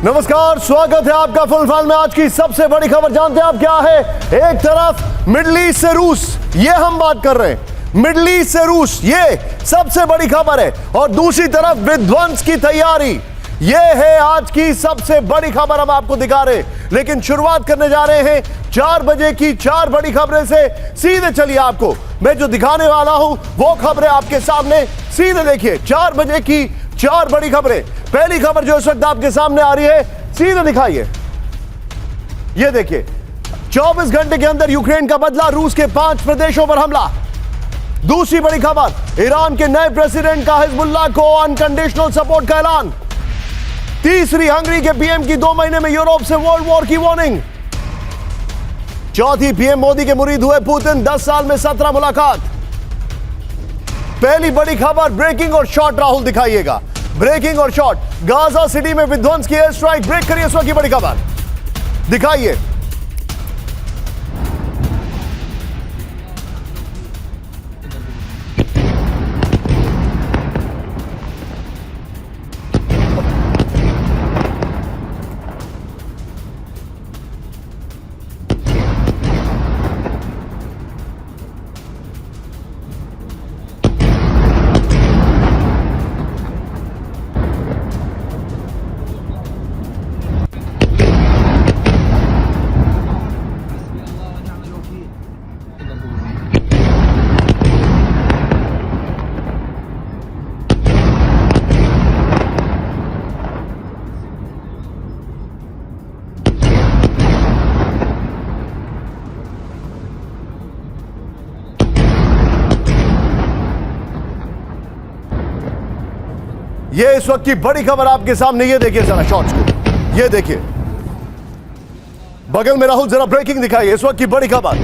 नमस्कार, स्वागत है आपका फुल फैन में। आज की सबसे बड़ी खबर जानते हैं आप क्या है? एक तरफ मिडिल ईस्ट से रूस, ये हम बात कर रहे हैं, मिडिल ईस्ट से रूस, ये सबसे बड़ी खबर है। और दूसरी तरफ विध्वंस की तैयारी, ये है आज की सबसे बड़ी खबर हम आपको दिखा रहे हैं। लेकिन शुरुआत करने जा रहे हैं 4 बजे की 4 बड़ी खबरें से। सीधे चलिए, आपको मैं जो दिखाने वाला हूं वो खबरें आपके सामने, सीधे देखिए। 4 बजे की 4 बड़ी खबरें। पहली खबर जो इस वक्त आपके सामने आ रही है, सीधे दिखाइए, ये देखिए। 24 घंटे के अंदर यूक्रेन का बदला, रूस के 5 प्रदेशों पर हमला। दूसरी बड़ी खबर, ईरान के नए प्रेसिडेंट का हिजबुल्लाह को अनकंडीशनल सपोर्ट का ऐलान। तीसरी, हंगरी के पीएम की 2 महीने में यूरोप से वर्ल्ड वॉर की वार्निंग। चौथी, पीएम मोदी के मुरीद हुए पुतिन, 10 साल में 17 मुलाकात। पहली बड़ी खबर, ब्रेकिंग और शॉर्ट राहुल दिखाइएगा, ब्रेकिंग और शॉर्ट। गाजा सिटी में विध्वंस की एयर स्ट्राइक, ब्रेक करिए इस वक्त की बड़ी खबर दिखाइए। ये इस वक्त की बड़ी खबर आपके सामने, ये देखिए जरा शॉर्ट्स को, ये देखिए बगल में राहुल, जरा ब्रेकिंग दिखाइए इस वक्त की बड़ी खबर।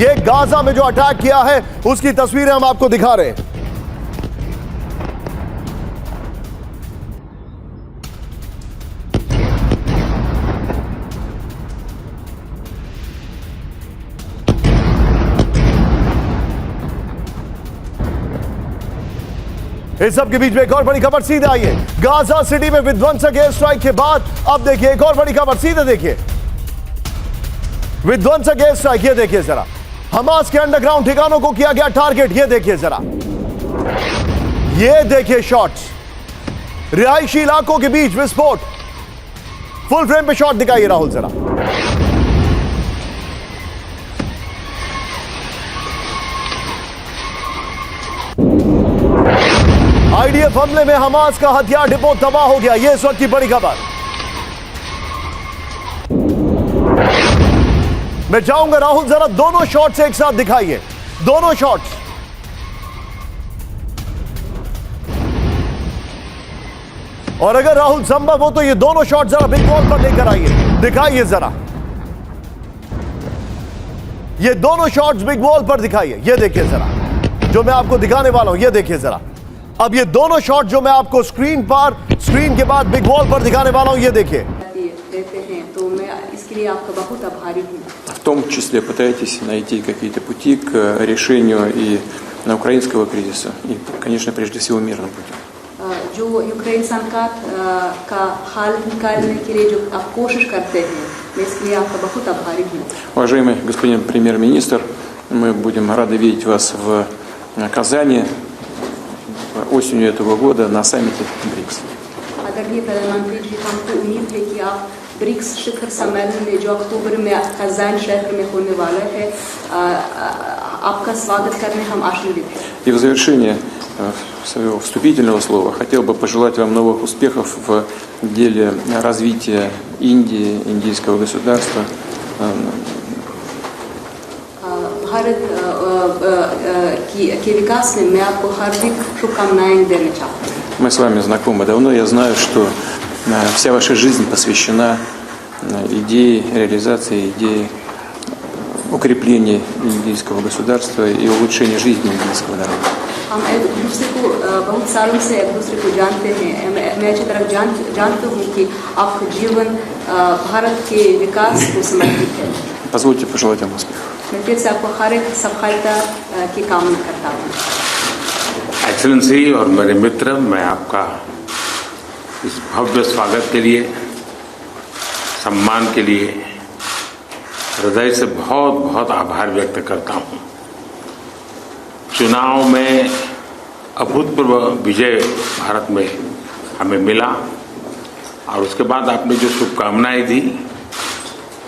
ये गाजा में जो अटैक किया है उसकी तस्वीरें हम आपको दिखा रहे हैं। इस सब के बीच में एक और बड़ी खबर सीधे आई है। गाजा सिटी में विध्वंसक एयर स्ट्राइक के बाद अब देखिए एक और बड़ी खबर, सीधे देखिए। विध्वंसक एयर स्ट्राइक, ये देखिए जरा। हमास के अंडरग्राउंड ठिकानों को किया गया टारगेट, ये देखिए जरा, ये देखिए शॉट्स। रिहायशी इलाकों के बीच विस्फोट, फुल फ्रेम पे शॉट दिखाइए राहुल जरा। आईडीएफ हमले में हमास का हथियार डिपो तबाह हो गया, यह इस वक्त की बड़ी खबर। मैं चाहूंगा राहुल जरा दोनों शॉट्स एक साथ दिखाइए, दोनों शॉट्स। और अगर राहुल संभव हो तो ये दोनों शॉट जरा बिग वॉल पर लेकर आइए, दिखाइए जरा। ये दोनों शॉट्स बिग वॉल पर दिखाइए, ये देखिए जरा, जो मैं आपको दिखाने वाला हूं, ये देखिए जरा। अब ये दोनों शॉट जो मैं आपको स्क्रीन के बाद बिग वॉल पर दिखाने वाला हूं, ये देखिए। देते हैं तो मैं इसके लिए आपका बहुत आभारी हूं। В том числе пытаетесь найти какие-то пути к решению и украинского кризиса, и, конечно, прежде всего мирным путем. जो यूक्रेन संकट का हल निकालने के लिए जो आप कोशिश करते हैं, मैं इसके लिए आपका बहुत आभारी हूं। Уважаемый господин премьер-министр, мы будем рады видеть вас в Казани осенью этого года на саммите БРИКС. आदरणीय प्रधानमंत्री जी, हमको उम्मीद है कि आप ब्रिक्स शिखर सम्मेलन में जो अक्टूबर में कज़ान शहर में होने वाला है, आपका स्वागत करने हम आशान्वित हैं। И в завершение своего вступительного слова хотел бы пожелать вам новых успехов в деле развития Индии, индийского государства. भारत के विकास में मैं आपको हार्दिक शुभकामनाएं देना चाहता हूँ। Мы с вами знакомы давно, я знаю, что вся ваша жизнь посвящена идее реализации, идее укрепления индийского государства и улучшения жизни индийского народа. हम एक दूसरे को बहुत सालों से एक दूसरे को जानते हैं। मैं अच्छी तरह जानता हूँ कि आपका जीवन भारत के विकास को समर्पित है। Позвольте пожелать вам успехов. मैं फिर से आपको हर एक सफलता की कामना करता हूँ। एक्सेलेंसी और मेरे मित्र, मैं आपका इस भव्य स्वागत के लिए सम्मान के लिए हृदय से बहुत बहुत आभार व्यक्त करता हूं। चुनाव में अभूतपूर्व विजय भारत में हमें मिला और उसके बाद आपने जो शुभकामनाएं दी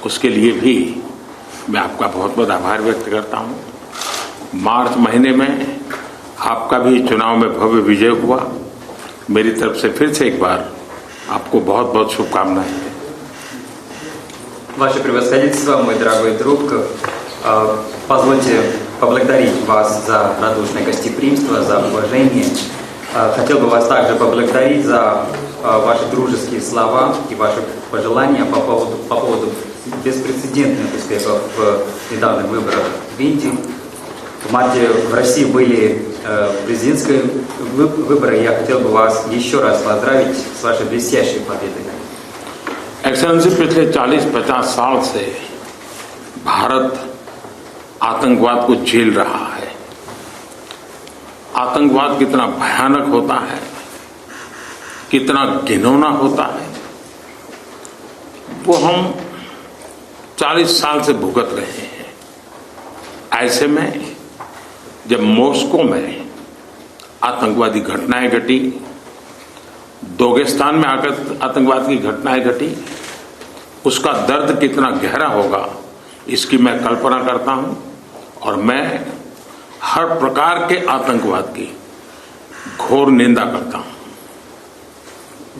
उसके लिए भी मैं आपका बहुत बहुत आभार व्यक्त करता हूं। मार्च महीने में आपका भी चुनाव में भव्य विजय हुआ। मेरी तरफ से फिर से एक बार आपको बहुत बहुत शुभकामनाएं। Ваше превосходительство, мой дорогой друг, позвольте поблагодарить вас за радушное гостеприимство, за уважение. Хотел бы вас также поблагодарить за ваши дружеские слова и ваши пожелания по поводу беспрецедентных успехов в недавних выборах в Индии. В марте в России были президентские выборы, и я хотел бы вас еще раз поздравить с вашей блестящей победой. एक्सेलेंसी, पिछले 40-50 साल से भारत आतंकवाद को झेल रहा है। आतंकवाद कितना भयानक होता है, कितना घिनौना होता है, वो हम 40 साल से भुगत रहे हैं। ऐसे में जब मॉस्को में आतंकवादी घटनाएं घटी, दागिस्तान में आकर आतंकवाद की घटनाएं घटी, उसका दर्द कितना गहरा होगा इसकी मैं कल्पना करता हूं और मैं हर प्रकार के आतंकवाद की घोर निंदा करता हूं।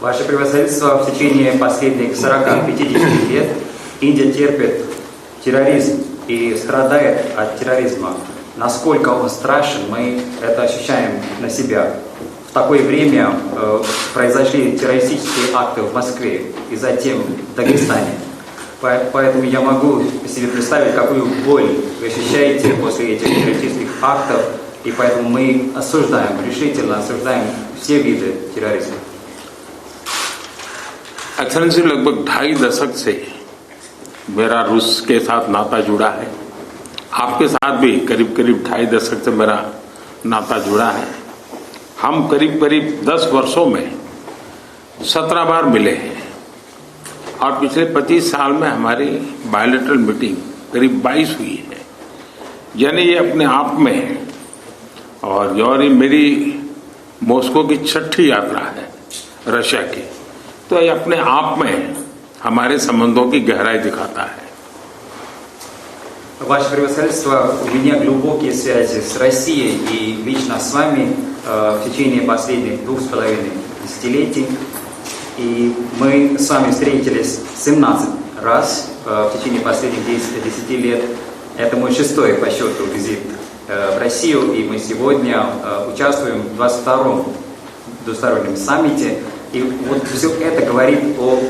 Ваше превосходительство, в течение последних 40-50 лет Индия терпит терроризм и страдает от терроризма. Насколько он страшен, мы это ощущаем на себя. В такое время произошли террористические акты в Москве и затем в Дагестане. Поэтому я могу себе представить, какую боль вы ощущаете после этих террористических актов, и поэтому мы осуждаем, решительно осуждаем все виды терроризма. एक्सेलेंसी, लगभग 2.5 दशक से मेरा रूस के साथ नाता जुड़ा है। आपके साथ भी करीब 2.5 दशक से मेरा नाता जुड़ा है। हम करीब 10 वर्षों में 17 बार मिले हैं और पिछले 25 साल में हमारी बायलैटरल मीटिंग करीब 22 हुई है। यानी ये अपने आप में और ये मेरी मॉस्को की 6ठी यात्रा है रशिया की, तो ये अपने आप में हमारे संबंधों की गहराई दिखाता है। Ваше превосходительство, у меня глубокие связи с Россией и лично с вами в течение последних 2,5 десятилетий. И мы с вами встретились 17 раз в течение последних 10 лет. Это мой 6-й по счету визит в Россию, и мы сегодня участвуем в 22-м двустороннем саммите. И вот все это говорит о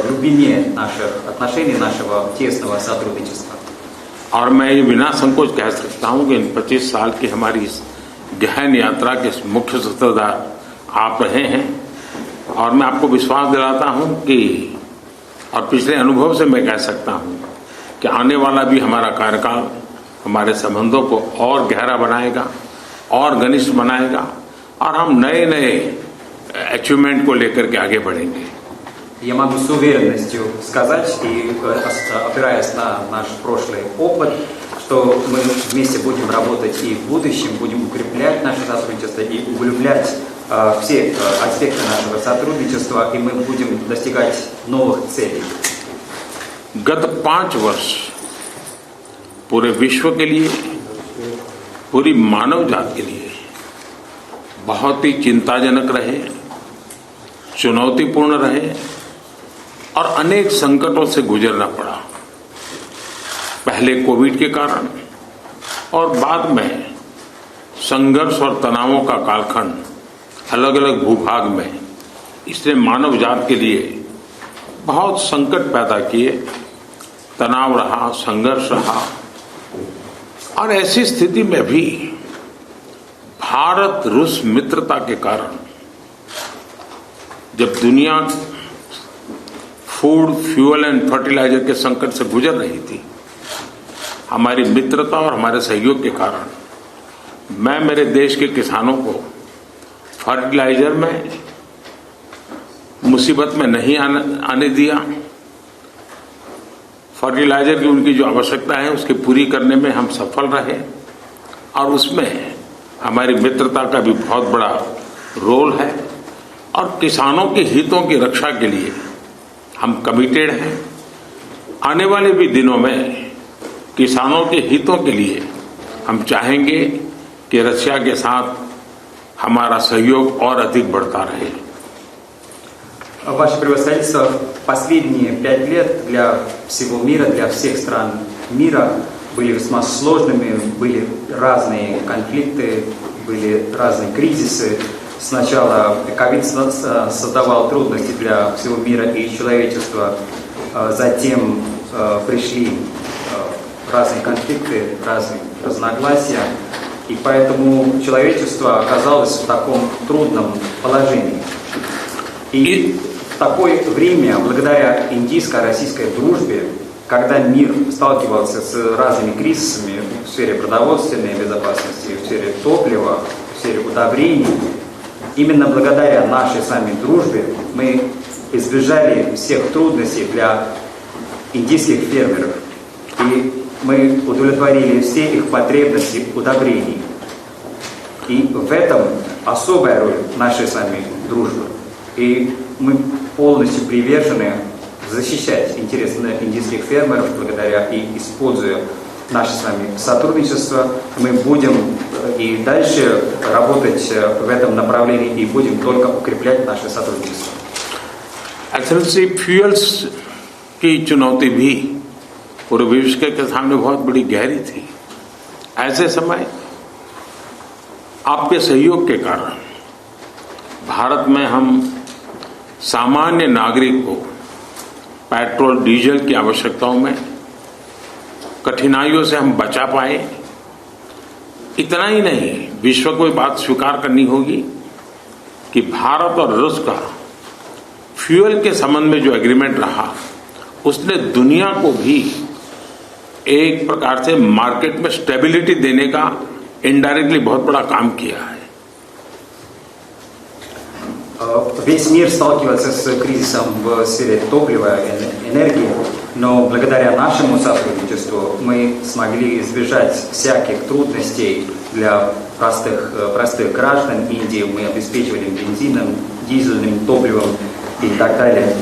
глубине наших отношений, нашего тесного сотрудничества. और मैं ये बिना संकोच कह सकता हूं कि इन 25 साल की हमारी इस गहन यात्रा के मुख्य सूत्रधार आप रहे हैं और मैं आपको विश्वास दिलाता हूं कि और पिछले अनुभव से मैं कह सकता हूं कि आने वाला भी हमारा कार्यकाल हमारे संबंधों को और गहरा बनाएगा और घनिष्ठ बनाएगा और हम नए नए अचीवमेंट को लेकर के आगे बढ़ेंगे। Я могу с уверенностью сказать, и опираясь на наш прошлый опыт, что мы вместе будем работать и в будущем, будем укреплять наше сотрудничество и углублять все аспекты нашего сотрудничества, и мы будем достигать новых целей. गत 5 वर्ष पूरे विश्व के लिए, पूरी मानव जाति के लिए बहुत ही चिंताजनक रहे, चुनौतीपूर्ण रहे और अनेक संकटों से गुजरना पड़ा। पहले कोविड के कारण और बाद में संघर्ष और तनावों का कालखंड अलग अलग भूभाग में, इसने मानव जात के लिए बहुत संकट पैदा किए, तनाव रहा, संघर्ष रहा। और ऐसी स्थिति में भी भारत रूस मित्रता के कारण जब दुनिया फूड, फ्यूल एंड फर्टिलाइजर के संकट से गुजर रही थी, हमारी मित्रता और हमारे सहयोग के कारण मैं मेरे देश के किसानों को फर्टिलाइजर में मुसीबत में नहीं आने दिया फर्टिलाइजर की उनकी जो आवश्यकता है उसकी पूरी करने में हम सफल रहे और उसमें हमारी मित्रता का भी बहुत बड़ा रोल है और किसानों के हितों की रक्षा के लिए हम कमिटेड हैं। आने वाले भी दिनों में किसानों के हितों के लिए हम चाहेंगे कि रशिया के साथ हमारा सहयोग और अधिक बढ़ता रहे। Ваше превосходительство, последние 5 лет для всего мира, для всех стран мира были весьма сложными, были разные конфликты, были разные кризисы. Сначала ковид создавал трудности для всего мира и человечества, затем пришли разные конфликты, разные разногласия, и поэтому человечество оказалось в таком трудном положении. И в такое время, благодаря индийско-российской дружбе, когда мир сталкивался с разными кризисами в сфере продовольственной безопасности, в сфере топлива, в сфере удобрений, именно благодаря нашей с вами дружбе мы избежали всех трудностей для индийских фермеров. И мы удовлетворили все их потребности удобрений. И в этом особая роль нашей с вами дружбы. И мы полностью привержены защищать интересы индийских фермеров, благодаря и используя наше с вами сотрудничество. Мы будем и дальше работать в этом направлении и будем только укреплять наше сотрудничество. एक्सेलेंसी फ्यूल्स की चुनौती भी पूरे विश्व के सामने बहुत बड़ी गहरी थी। ऐसे समय आपके सहयोग के कारण भारत में हम सामान्य नागरिक को पेट्रोल डीजल की आवश्यकताओं में कठिनाइयों से हम बचा पाए। इतना ही नहीं, विश्व को ये बात स्वीकार करनी होगी कि भारत और रूस का फ्यूल के संबंध में जो एग्रीमेंट रहा उसने दुनिया को भी एक प्रकार से मार्केट में स्टेबिलिटी देने का इनडायरेक्टली बहुत बड़ा काम किया है। Весь мир сталкивается с кризисом в сфере топлива и энергии, но благодаря нашему сотрудничеству мы смогли избежать всяких трудностей для простых граждан Индии. Мы обеспечивали бензином, дизельным топливом и так далее.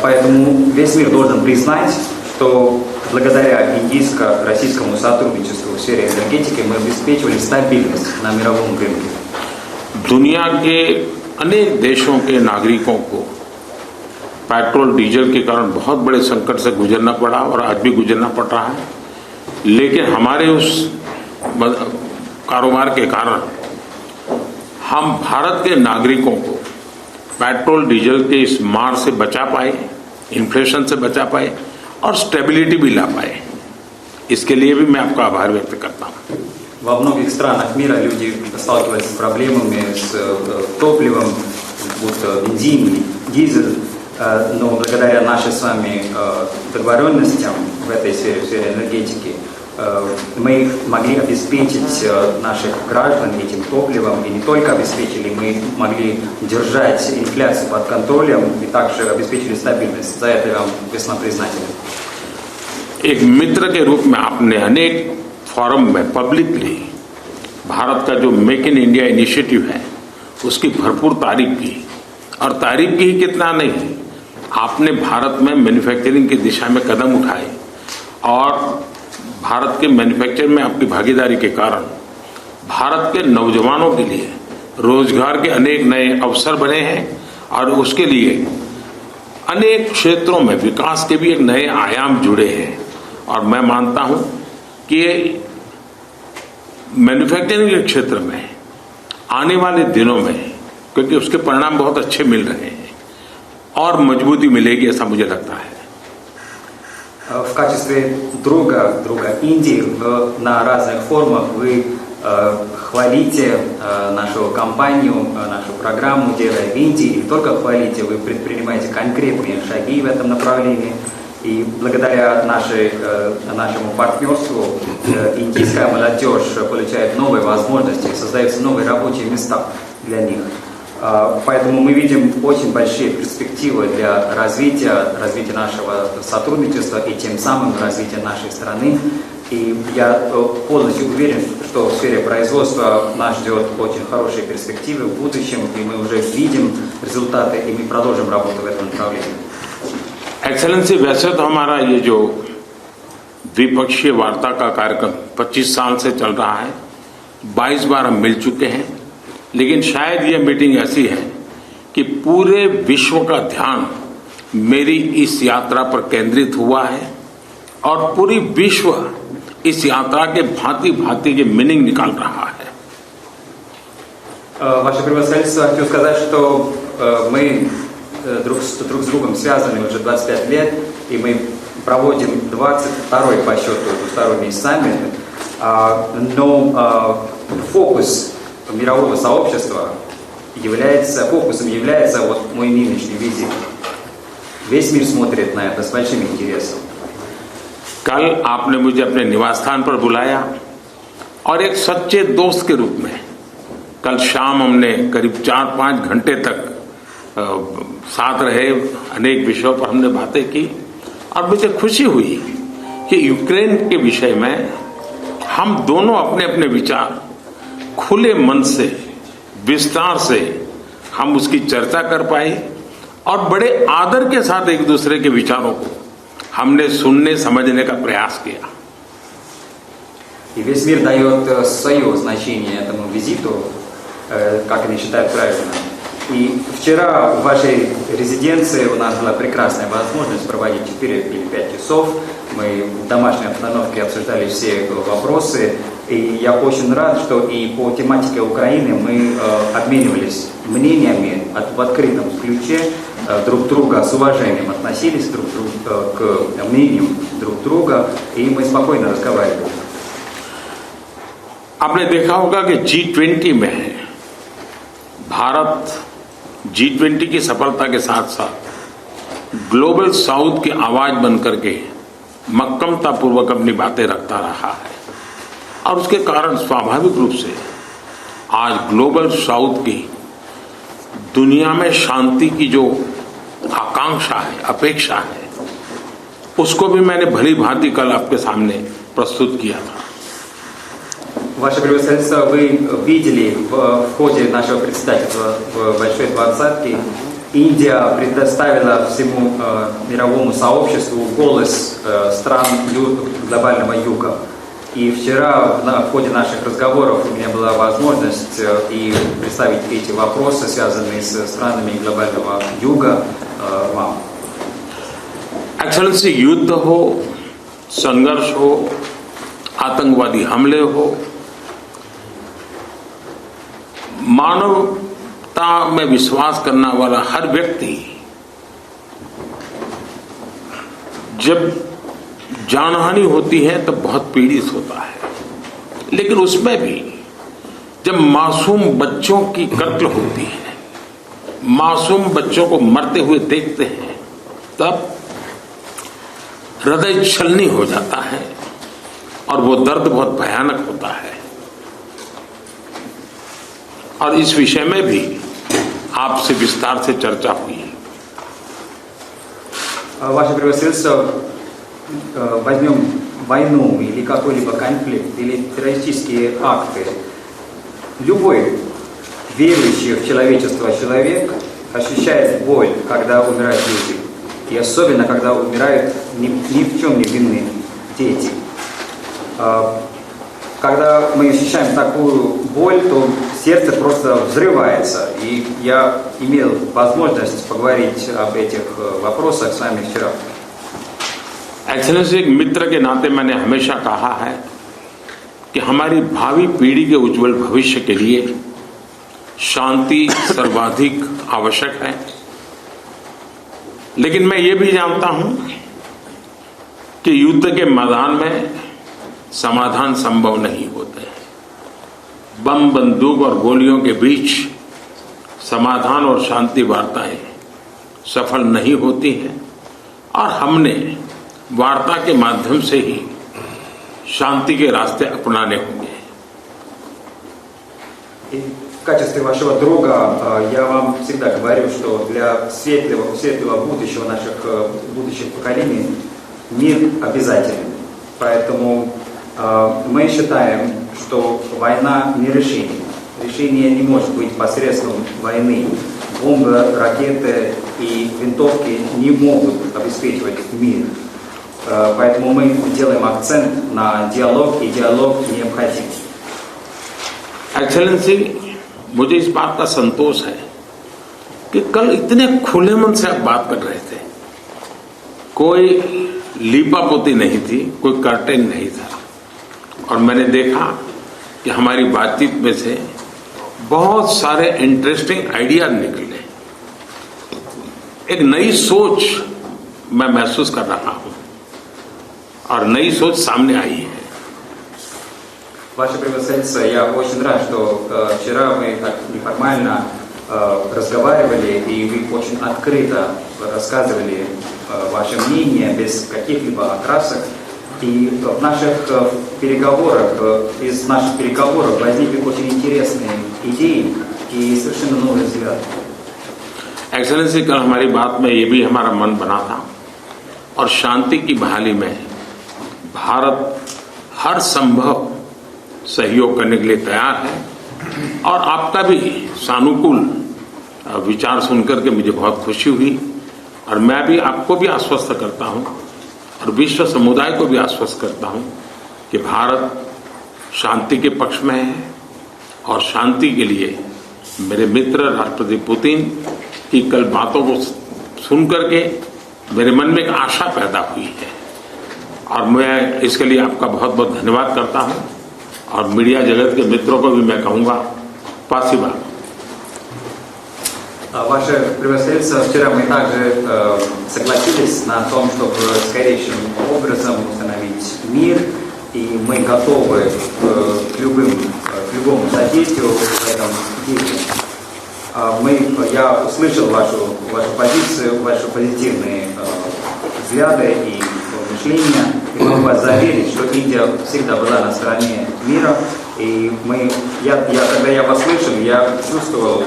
Поэтому весь мир должен признать, что благодаря индийско-российскому сотрудничеству в сфере энергетики мы обеспечивали стабильность на мировом рынке. दुनिया के अनेक देशों के नागरिकों को पेट्रोल डीजल के कारण बहुत बड़े संकट से गुजरना पड़ा और आज भी गुजरना पड़ रहा है, लेकिन हमारे उस कारोबार के कारण हम भारत के नागरिकों को पेट्रोल डीजल के इस मार से बचा पाए, इन्फ्लेशन से बचा पाए और स्टेबिलिटी भी ला पाए। इसके लिए भी मैं आपका आभार व्यक्त करता हूँ। Во многих странах мира люди сталкивались с проблемами с топливом, будто бензин, дизель, но благодаря нашей с вами договоренностям в этой сфере, в сфере энергетики, мы могли обеспечить наших граждан этим топливом, и не только обеспечили, мы могли держать инфляцию под контролем и также обеспечили стабильность. За это я вам весьма признателен. एक मित्र के रूप में आपने अनेक फोरम में पब्लिकली भारत का जो मेक इन इंडिया इनिशिएटिव है उसकी भरपूर तारीफ की, और तारीफ की ही कितना नहीं, आपने भारत में मैन्युफैक्चरिंग की दिशा में कदम उठाए और भारत के मैन्युफैक्चर में आपकी भागीदारी के कारण भारत के नौजवानों के लिए रोजगार के अनेक नए अवसर बने हैं और उसके लिए अनेक क्षेत्रों में विकास के भी एक नए आयाम जुड़े हैं। और मैं मानता हूं कि मैन्युफैक्चरिंग के क्षेत्र में आने वाले दिनों में, क्योंकि उसके परिणाम बहुत अच्छे मिल रहे हैं, और मजबूती मिलेगी ऐसा मुझे लगता है। В качестве друга Индии на разных форумах вы хвалите нашу компанию, нашу программу «Делай в Индии». И не только хвалите, вы предпринимаете конкретные шаги в этом направлении. И благодаря нашему партнерству индийская молодежь получает новые возможности, создаются новые рабочие места для них. Поэтому мы видим очень большие перспективы для развития нашего сотрудничества и тем самым развития нашей страны. И я полностью уверен, что в сфере производства нас ждет очень хорошие перспективы в будущем, и мы уже видим результаты, и мы продолжим работу в этом направлении. एक्सेलेंसी, वैसे तो हमारा ये जो द्विपक्षीय वार्ता का कार्यक्रम 25 साल से चल रहा है, 22 बार हम मिल चुके हैं, लेकिन शायद ये मीटिंग ऐसी है कि पूरे विश्व का ध्यान मेरी इस यात्रा पर केंद्रित हुआ है और पूरी विश्व इस यात्रा के भांति भांति के मीनिंग निकाल रहा है. Ваше превосходительство, хочу сказать, что мы друг с другом связаны уже 25 лет, и мы проводим 22-й по счету двусторонний саммит, но фокус мирового сообщества фокусом является вот мой нынешний визит. Весь мир смотрит на это с большим интересом. कल आपने मुझे अपने निवास स्थान पर बुलाया और एक सच्चे दोस्त के रूप में कल शाम हमने करीब 4-5 घंटे तक साथ रहे, अनेक विषयों पर हमने बातें की और मुझे खुशी हुई कि यूक्रेन के विषय में हम दोनों अपने अपने विचार खुले मन से विस्तार से हम उसकी चर्चा कर पाए और बड़े आदर के साथ एक दूसरे के विचारों को हमने सुनने समझने का प्रयास किया. И весь мир дает свое значение этому визиту, как они считают правильно. И вчера в вашей резиденции у нас была прекрасная возможность проводить 4 или 5 часов. Мы в домашней обстановке обсуждали все вопросы. И я очень рад, что и по тематике Украины мы обменивались мнениями в открытом ключе, друг друга с уважением относились к мнению друг друга, и мы спокойно разговаривали. आपने देखा होगा कि G20 में भारत G20 की सफलता के साथ साथ ग्लोबल साउथ की आवाज बनकर के मक्कमतापूर्वक अपनी बातें रखता रहा है और उसके कारण स्वाभाविक रूप से आज ग्लोबल साउथ की दुनिया में शांति की जो आकांक्षा है, अपेक्षा है, उसको भी मैंने भली भांति कल आपके सामने प्रस्तुत किया था. Ваше превосходительство, вы видели в ходе нашего председательства в Большой Двадцатке, Индия предоставила всему мировому сообществу голос стран глобального юга. И вчера в ходе наших разговоров у меня была возможность и представить эти вопросы, связанные с странами глобального юга, вам. एक्सेलेंसी, युद्ध हो, संघर्ष हो, आतंकवादी हमले हो, मानवता में विश्वास करने वाला हर व्यक्ति जब जानहानि होती है तो बहुत पीड़ित होता है, लेकिन उसमें भी जब मासूम बच्चों की कत्ल होती है, मासूम बच्चों को मरते हुए देखते हैं, तब हृदय छलनी हो जाता है और वो दर्द बहुत भयानक होता है. और इस विषय में भी आपसे विस्तार से चर्चा हुई है. Ваше превосходительство, возьмем войну или какой-либо конфликт, или террористические акты. Любой верующий в человечество человек ощущает боль, когда умирают люди. И особенно, когда умирают ни в чем не винные дети. Когда мы ощущаем такую боль, то сердце просто взрывается. И я имел возможность поговорить об этих вопросах с вами вчера. एक्सेलेंसी, एक मित्र के नाते मैंने हमेशा कहा है कि हमारी भावी पीढ़ी के उज्जवल भविष्य के लिए शांति सर्वाधिक आवश्यक है. लेकिन मैं ये भी जानता हूं कि युद्ध के मैदान में समाधान संभव नहीं होते. बम, बंदूक और गोलियों के बीच समाधान और शांति वार्ताएं सफल नहीं होती हैं और हमने वार्ता के माध्यम से ही शांति के रास्ते अपनाने होंगे. в качестве вашего друга я вам всегда говорю, что для светлого будущего наших будущих поколений мир обязателен. Поэтому мы считаем, что война не решение. Решение не может быть посредством войны. Бомбы, ракеты и винтовки не могут обеспечивать мир. Поэтому мы делаем акцент на диалог, и диалог необходим. एक्सेलेंसी, मुझे इस बात का संतोष है कि कल इतने खुले मन से आप बात कर रहे थे। कोई लीपापोती नहीं थी, कोई कर्टेन नहीं था, और मैंने देखा कि हमारी बातचीत में से बहुत सारे इंटरेस्टिंग आइडिया निकले। एक नई सोच मैं महसूस कर रहा हूं और नई सोच सामने आई है। Ваше превосходительство, я очень рад, что вчера мы так неформально разговаривали, и вы очень открыто рассказывали ваше мнение без каких-либо окрасок. И в наших переговорах, из наших переговоров возникли очень интересные идеи и совершенно новые взгляды. एक्सेलेंसी, कल हमारी बात में ये भी हमारा मन बना था, और शांति की बहाली में भारत हर संभव सहयोग करने के लिए तैयार है। और आपका भी सानुकूल विचार सुनकर के मुझे बहुत खुशी हुई, और मैं भी आपको भी आश्वस्त करता हूं और विश्व समुदाय को भी आश्वस्त करता हूं कि भारत शांति के पक्ष में है, और शांति के लिए मेरे मित्र राष्ट्रपति पुतिन की कल बातों को सुनकर के मेरे मन में एक आशा पैदा हुई है, और मैं इसके लिए आपका बहुत बहुत धन्यवाद करता हूं। और मीडिया जगत के मित्रों को भी मैं कहूँगा, спасибо. Ваше превосходительство, вчера мы также согласились на том, чтобы скорейшим образом установить мир, и мы готовы к любому содействию в этом деле. Я услышал вашу позицию, ваши позитивные взгляды и мышления, и могу вас заверить, что Индия всегда была на стороне мира, и когда я вас слышал, я чувствовал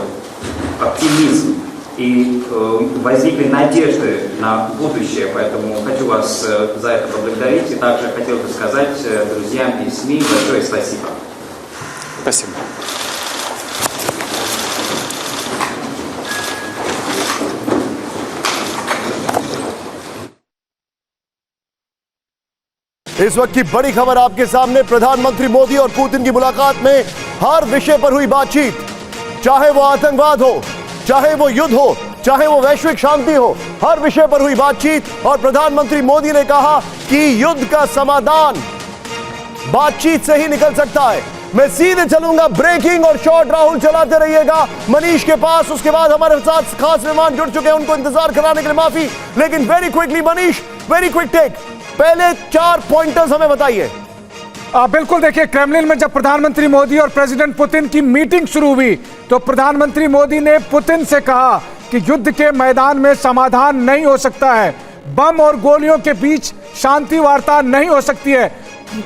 оптимизм, и возникли надежды на будущее, поэтому хочу вас за это поблагодарить, и также хотел бы сказать друзьям и СМИ большое спасибо. Спасибо. इस वक्त की बड़ी खबर आपके सामने। प्रधानमंत्री मोदी और पुतिन की मुलाकात में हर विषय पर हुई बातचीत, चाहे वो आतंकवाद हो, चाहे वो युद्ध हो, चाहे वो वैश्विक शांति हो, हर विषय पर हुई बातचीत। और प्रधानमंत्री मोदी ने कहा कि युद्ध का समाधान बातचीत से ही निकल सकता है। मैं सीधे चलूंगा, ब्रेकिंग और शॉर्ट राहुल चलाते रहिएगा मनीष के पास। उसके बाद हमारे साथ खास मेहमान जुड़ चुके हैं, उनको इंतजार कराने के लिए माफी, लेकिन very quickly Manish, very quick take, पहले 4 पॉइंटर्स हमें बताइए। बिल्कुल, देखिए, क्रेमलिन में जब प्रधानमंत्री मोदी और प्रेसिडेंट पुतिन की मीटिंग शुरू हुई तो प्रधानमंत्री मोदी ने पुतिन से कहा कि युद्ध के मैदान में समाधान नहीं हो सकता है, बम और गोलियों के बीच शांति वार्ता नहीं हो सकती है।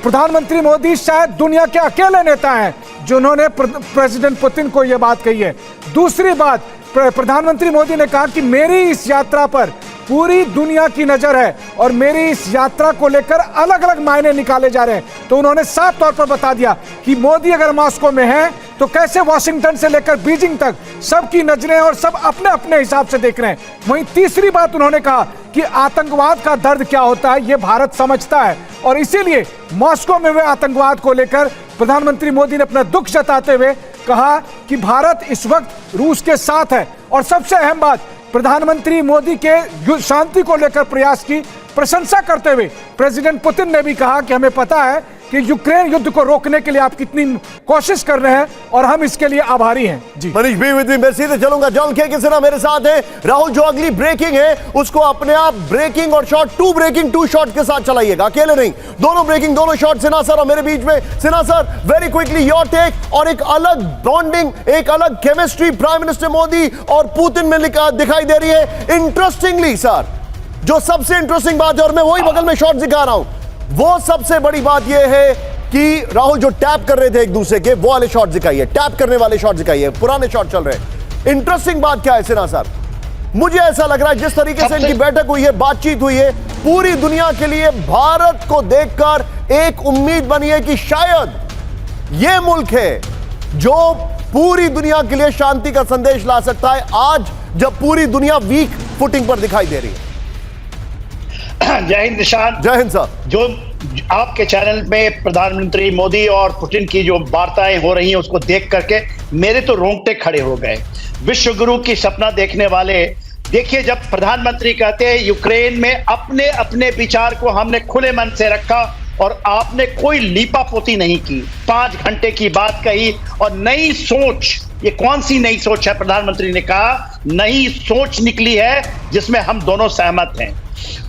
प्रधानमंत्री मोदी शायद दुनिया के अकेले नेता हैं जिन्होंने प्रेसिडेंट पुतिन को यह बात कही है। दूसरी बात, प्रधानमंत्री मोदी ने कहा कि मेरी इस यात्रा पर पूरी दुनिया की नजर है और मेरी इस यात्रा को लेकर अलग अलग मायने निकाले जा रहे हैं। तो उन्होंने साफ तौर पर बता दिया कि मोदी अगर मॉस्को में है तो कैसे वॉशिंगटन से लेकर बीजिंग तक सबकी नजरें और सब अपने अपने हिसाब से देख रहे हैं। वहीं तीसरी बात उन्होंने कहा कि आतंकवाद का दर्द क्या होता है ये भारत समझता है, और इसीलिए मॉस्को में हुए आतंकवाद को लेकर प्रधानमंत्री मोदी ने अपना दुख जताते हुए कहा कि भारत इस वक्त रूस के साथ है। और सबसे अहम बात, प्रधानमंत्री मोदी के शांति को लेकर प्रयास की प्रशंसा करते हुए प्रेसिडेंट पुतिन ने भी कहा कि हमें पता है कि यूक्रेन युद्ध को रोकने के लिए आप कितनी कोशिश कर रहे हैं और हम इसके लिए आभारी हैं। जी मनीष भी विद मी, मैं सीधे चलूंगा। जॉन के सिन्हा मेरे साथ है। राहुल, जो अगली ब्रेकिंग है उसको अपने आप ब्रेकिंग और शॉर्ट, 2 ब्रेकिंग 2 शॉर्ट के साथ चलाइएगा, अकेले नहीं, दोनों ब्रेकिंग दोनों शॉर्ट। सिन्हा सर और मेरे बीच में, Sinha sir very quickly your take. और एक अलग बॉन्डिंग, एक अलग केमिस्ट्री प्राइम मिनिस्टर मोदी और पुतिन में दिखाई दे रही है। इंटरेस्टिंगली सर, जो सबसे इंटरेस्टिंग बात है, और मैं वही बगल में शॉर्ट दिखा रहा हूं, वो सबसे बड़ी बात यह है कि राहुल जो टैप कर रहे थे एक दूसरे के, वो वाले शॉट दिखाइए, टैप करने वाले शॉट दिखाइए, पुराने शॉट चल रहे हैं। इंटरेस्टिंग बात क्या है सिन्हा साहब, मुझे ऐसा लग रहा है जिस तरीके से इनकी बैठक हुई है, बातचीत हुई है, पूरी दुनिया के लिए भारत को देखकर एक उम्मीद बनी है कि शायद यह मुल्क है जो पूरी दुनिया के लिए शांति का संदेश ला सकता है, आज जब पूरी दुनिया वीक फुटिंग पर दिखाई दे रही है। जय हिंद निशान। जय हिंद साहब। जो आपके चैनल में प्रधानमंत्री मोदी और पुतिन की जो वार्ताएं हो रही हैं उसको देख करके मेरे तो रोंगटे खड़े हो गए। विश्व गुरु की सपना देखने वाले, देखिए जब प्रधानमंत्री कहते हैं यूक्रेन में अपने अपने विचार को हमने खुले मन से रखा और आपने कोई लीपापोती नहीं की, 5 घंटे की बात कही और नई सोच, ये कौन सी नई सोच है? प्रधानमंत्री ने कहा नई सोच निकली है जिसमें हम दोनों सहमत हैं।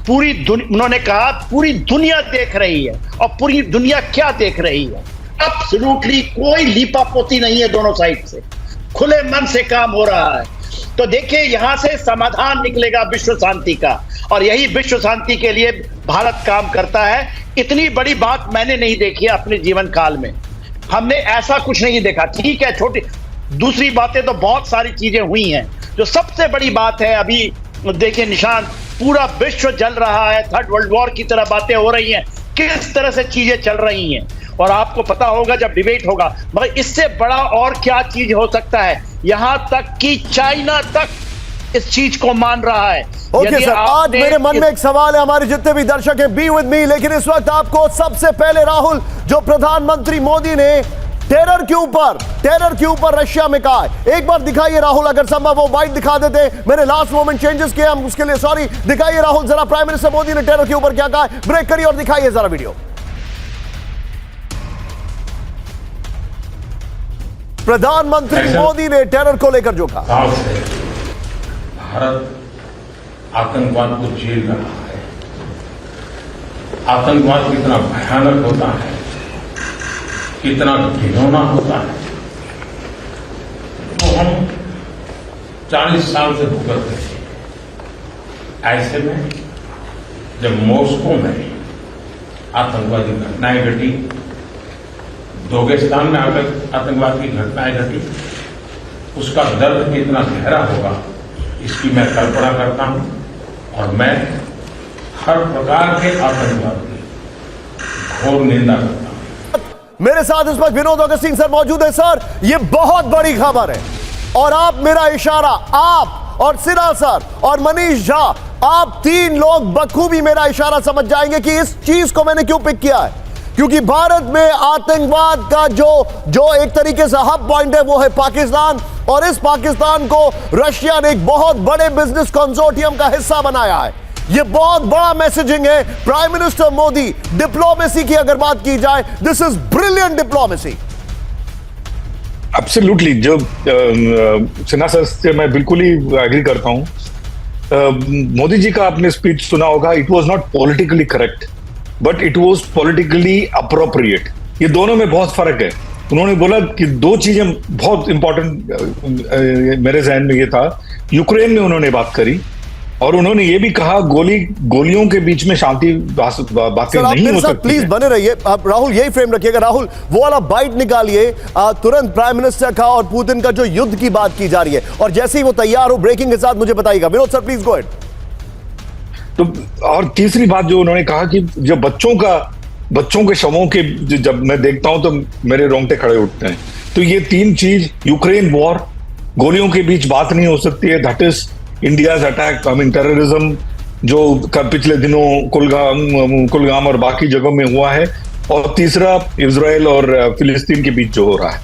उन्होंने कहा पूरी दुनिया देख रही है, और पूरी दुनिया क्या देख रही है? एब्सोल्युटली कोई लीपापोती नहीं है, दोनों साइड से खुले मन से काम हो रहा है। तो देखिए यहां से समाधान निकलेगा विश्व शांति का, और यही विश्व शांति के लिए भारत काम करता है। इतनी बड़ी बात मैंने नहीं देखी है अपने जीवन काल में, हमने ऐसा कुछ नहीं देखा। ठीक है, छोटी दूसरी बातें तो बहुत सारी चीजें हुई हैं, जो सबसे बड़ी बात है अभी देखिए निशान, पूरा विश्व जल रहा है, 3rd वर्ल्ड वॉर की तरह बातें हो रही हैं, किस तरह से चीजें चल रही हैं, और आपको पता होगा जब डिबेट होगा, मगर इससे बड़ा और क्या चीज हो सकता है? यहां तक कि चाइना तक इस चीज को मान रहा है। ओके सर, आज मेरे मन में एक सवाल है, हमारे जितने भी दर्शक हैं, बी विद मी, लेकिन इस वक्त आपको सबसे पहले राहुल, जो प्रधानमंत्री मोदी ने टेरर के ऊपर रशिया में कहा है, एक बार दिखाइए राहुल, अगर संभव वो वाइट दिखा देते, मैंने लास्ट मोमेंट चेंजेस किए, हम उसके लिए सॉरी। दिखाइए राहुल जरा, प्राइम मिनिस्टर मोदी ने टेरर के ऊपर क्या कहा है, ब्रेक करिए और दिखाइए जरा वीडियो। प्रधानमंत्री मोदी ने टेरर को लेकर जो कहा, भारत आतंकवाद को झेल रहा है। आतंकवाद कितना भयानक होता है, कितना घिनौना होता है, तो हम 40 साल से भुगत रहे हैं। ऐसे में जब मॉस्को में आतंकवादी घटनाएं घटी, दोगेस्तान में आतंकवाद की घटनाएं घटी, उसका दर्द कितना गहरा होगा इसकी मैं कल्पना करता हूं, और मैं हर प्रकार के आतंकवाद की घोर निंदा करता हूं। मेरे साथ इस वक्त विनोद अगस्तीन सर मौजूद है। सर, ये बहुत बड़ी खबर है, और आप मेरा इशारा, आप और सिन्हा सर और मनीष झा, आप 3 लोग बखूबी मेरा इशारा समझ जाएंगे कि इस चीज को मैंने क्यों पिक किया है, क्योंकि भारत में आतंकवाद का जो एक तरीके से हब पॉइंट है वो है पाकिस्तान, और इस पाकिस्तान को रशिया ने एक बहुत बड़े बिजनेस कंसोर्टियम का हिस्सा बनाया है। ये बहुत बड़ा मैसेजिंग है प्राइम मिनिस्टर मोदी। डिप्लोमेसी की अगर बात की जाए, this is brilliant diplomacy. Absolutely, जो सिन्हा सर से मैं बिल्कुल ही एग्री करता हूं। मोदी जी का आपने स्पीच सुना होगा, it was not politically correct but it was politically appropriate. ये दोनों में बहुत फर्क है। उन्होंने बोला कि 2 चीजें बहुत इंपॉर्टेंट मेरे जहन में ये था, यूक्रेन में उन्होंने बात करी, और उन्होंने ये भी कहा गोलियों के बीच में शांति बातें नहीं हो सकती। प्लीज बने रहिए आप राहुल, यही फ्रेम रखिएगा। राहुल, वो वाला बाइट निकालिए तुरंत प्राइम मिनिस्टर का और पुतिन का जो युद्ध की बात की जा रही है, और जैसे ही वो तैयार हो ब्रेकिंग के साथ मुझे बताइएगा। Vinod sir please go ahead. तो और तीसरी बात जो उन्होंने कहा कि जो बच्चों के शवों के जब मैं देखता हूं तो मेरे रोंगटे खड़े उठते हैं। तो ये 3 चीज, यूक्रेन वॉर, गोलियों के बीच बात नहीं हो सकती है, that is India's attack, I mean terrorism, जो पिछले दिनों कुलगाम और बाकी जगहों में हुआ है, और तीसरा इजराइल और फिलिस्तीन के बीच जो हो रहा है।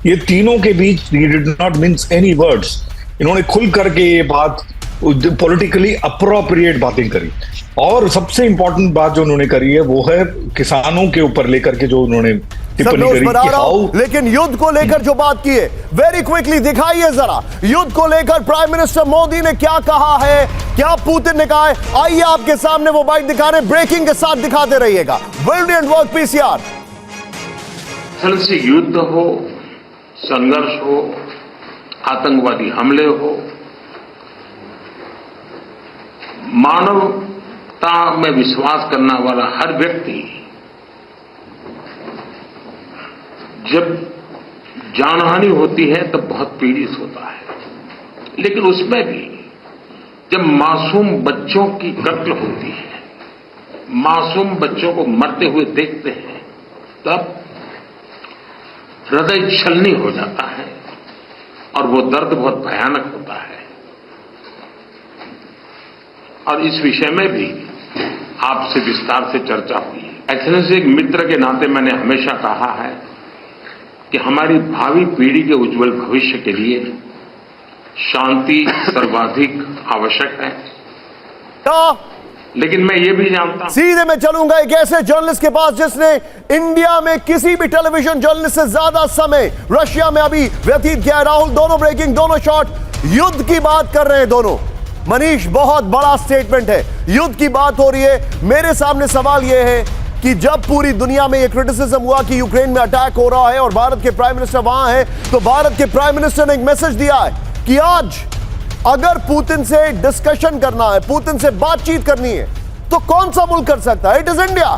ये तीनों के बीच ही did not means any words. इन्होंने खुल करके ये बात पॉलिटिकली अप्रोप्रिएट बातें करी, और सबसे इंपॉर्टेंट बात जो उन्होंने करी है वो है किसानों के ऊपर लेकर के जो उन्होंने टिप्पणी करी कि हाउ, लेकिन युद्ध को लेकर जो बात की है, वेरी क्विकली दिखाइए जरा, युद्ध को लेकर प्राइम मिनिस्टर मोदी ने क्या कहा है, क्या पुतिन ने कहा है। आइए आपके सामने वो बाइट दिखा रहे, ब्रेकिंग के साथ दिखाते रहिएगा। Brilliant work PCR. स्थल से युद्ध हो, संघर्ष हो, आतंकवादी हमले हो, मानवता में विश्वास करने वाला हर व्यक्ति जब जानहानि होती है तब बहुत पीड़ित होता है, लेकिन उसमें भी जब मासूम बच्चों की कत्ल होती है, मासूम बच्चों को मरते हुए देखते हैं, तब हृदय छलनी हो जाता है और वो दर्द बहुत भयानक होता है। और इस विषय में भी आपसे विस्तार से चर्चा हुई है। एक्सेलेंसी, एक मित्र के नाते मैंने हमेशा कहा है कि हमारी भावी पीढ़ी के उज्जवल भविष्य के लिए शांति सर्वाधिक आवश्यक है, लेकिन मैं ये भी जानता हूं। सीधे मैं चलूंगा एक ऐसे जर्नलिस्ट के पास जिसने इंडिया में किसी भी टेलीविजन जर्नलिस्ट से ज्यादा समय रशिया में अभी व्यतीत किया है। राहुल, दोनों ब्रेकिंग, दोनों शॉट, युद्ध की बात कर रहे हैं दोनों। मनीष, बहुत बड़ा स्टेटमेंट है, युद्ध की बात हो रही है। मेरे सामने सवाल यह है कि जब पूरी दुनिया में यह क्रिटिसिज्म हुआ कि यूक्रेन में अटैक हो रहा है और भारत के प्राइम मिनिस्टर वहां है, तो भारत के प्राइम मिनिस्टर ने एक मैसेज दिया है कि आज अगर पुतिन से डिस्कशन करना है, पुतिन से बातचीत करनी है, तो कौन सा मुल्क कर सकता है? It is India.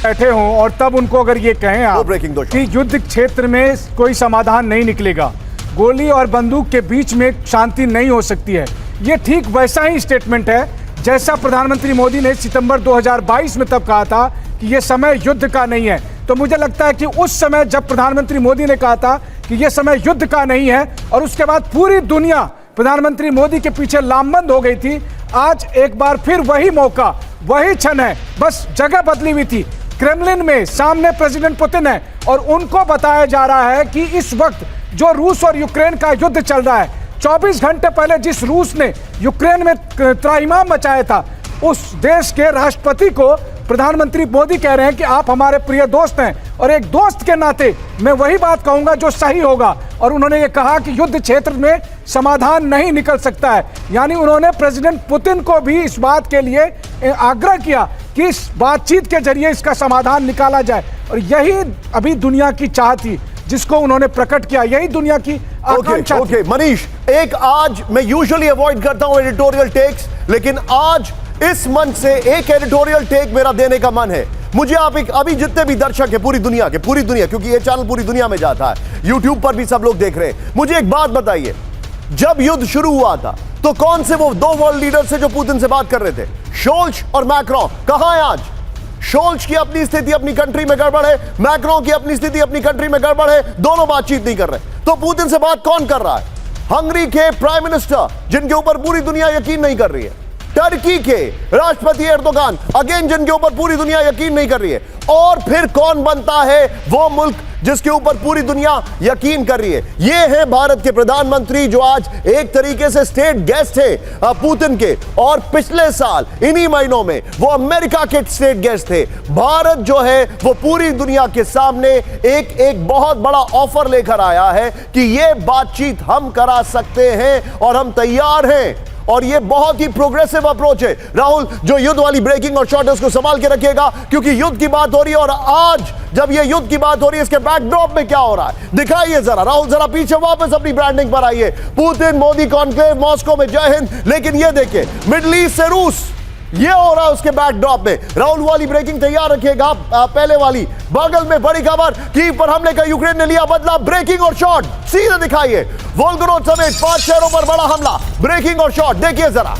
बैठे हों और तब उनको अगर ये कहें आप ब्रेकिंग दो कि युद्ध क्षेत्र में कोई समाधान नहीं निकलेगा, गोली और बंदूक के बीच में शांति नहीं हो सकती है, ये ठीक वैसा ही स्टेटमेंट है जैसा प्रधानमंत्री मोदी ने सितंबर 2022 में तब कहा था कि ये समय युद्ध का नहीं है। तो मुझे लगता है कि उस समय जब प्रधानमंत्री मोदी ने कहा था कि ये समय युद्ध का नहीं है और उसके बाद पूरी दुनिया प्रधानमंत्री मोदी के पीछे लामबंद हो गई थी, आज एक बार फिर वही मौका, वही क्षण है, बस जगह बदली हुई थी। क्रेमलिन में सामने प्रेसिडेंट पुतिन है और उनको बताया जा रहा है कि इस वक्त जो रूस और यूक्रेन का युद्ध चल रहा है, 24 घंटे पहले जिस रूस ने यूक्रेन में त्राहिमाम मचाया था, उस देश के राष्ट्रपति को प्रधानमंत्री मोदी कह रहे हैं कि आप हमारे प्रिय दोस्त हैं और एक दोस्त के नाते मैं वही बात कहूंगा जो सही होगा। और उन्होंने ये कहा कि युद्ध क्षेत्र में समाधान नहीं निकल सकता है, यानी उन्होंने प्रेसिडेंट पुतिन को भी इस बात के लिए आग्रह किया कि इस बातचीत के जरिए इसका समाधान निकाला जाए। और यही अभी दुनिया की चाह थी जिसको उन्होंने प्रकट किया, यही दुनिया की आकांक्षा थी। ओके मनीष, एक आज मैं यूजुअली अवॉइड करता हूं एडिटोरियल टेक्स, लेकिन आज इस मंच से एक एडिटोरियल टेक मेरा देने का मन है। मुझे आप एक, अभी जितने भी दर्शक है पूरी दुनिया, क्योंकि ये चैनल पूरी दुनिया में जाता है, यूट्यूब पर भी सब लोग देख रहे हैं, मुझे एक बात बताइए, जब युद्ध शुरू हुआ था तो कौन से वो दो वर्ल्ड लीडर से जो पुतिन से बात कर रहे थे? शोल्ज और मैक्रोन। कहां है आज? शोल्ज की अपनी स्थिति अपनी कंट्री में गड़बड़ है, मैक्रोन की अपनी स्थिति अपनी कंट्री में गड़बड़ है, दोनों बातचीत नहीं कर रहे। तो पुतिन से बात कौन कर रहा है? हंगरी के प्राइम मिनिस्टर, जिनके ऊपर पूरी दुनिया यकीन नहीं कर रही है, टर्की के राष्ट्रपति एर्दोगान, अगेन जिनके ऊपर पूरी दुनिया यकीन नहीं कर रही है, और फिर कौन बनता है वो मुल्क जिसके ऊपर पूरी दुनिया यकीन कर रही है? ये है भारत के प्रधानमंत्री जो आज एक तरीके से स्टेट गेस्ट है पुतिन के, और पिछले साल इन्हीं महीनों में वो अमेरिका के स्टेट गेस्ट थे। भारत जो है वो पूरी दुनिया के सामने एक बहुत बड़ा ऑफर लेकर आया है कि ये बातचीत हम करा सकते हैं और हम तैयार हैं, और ये बहुत ही प्रोग्रेसिव अप्रोच है। राहुल, जो युद्ध वाली ब्रेकिंग और शॉर्ट उसको संभाल के रखिएगा, क्योंकि युद्ध की बात हो रही है, और आज जब ये युद्ध की बात हो रही है इसके बैकड्रॉप में क्या हो रहा है दिखाइए जरा। राहुल, जरा पीछे वापस अपनी ब्रांडिंग पर आइए। पुतिन मोदी कॉन्क्लेव मॉस्को में, जय हिंद। लेकिन ये देखिए, मिडिल ईस्ट से रूस, ये हो रहा है उसके बैकड्रॉप में। राहुल वाली ब्रेकिंग तैयार रखिएगा। पहले वाली बगल में बड़ी खबर, कीव पर हमले का यूक्रेन ने लिया बदला। ब्रेकिंग और शॉर्ट सीधे दिखाइए। वोल्गोरोद समेत 5 शहरों पर बड़ा हमला। ब्रेकिंग और शॉर्ट देखिए जरा।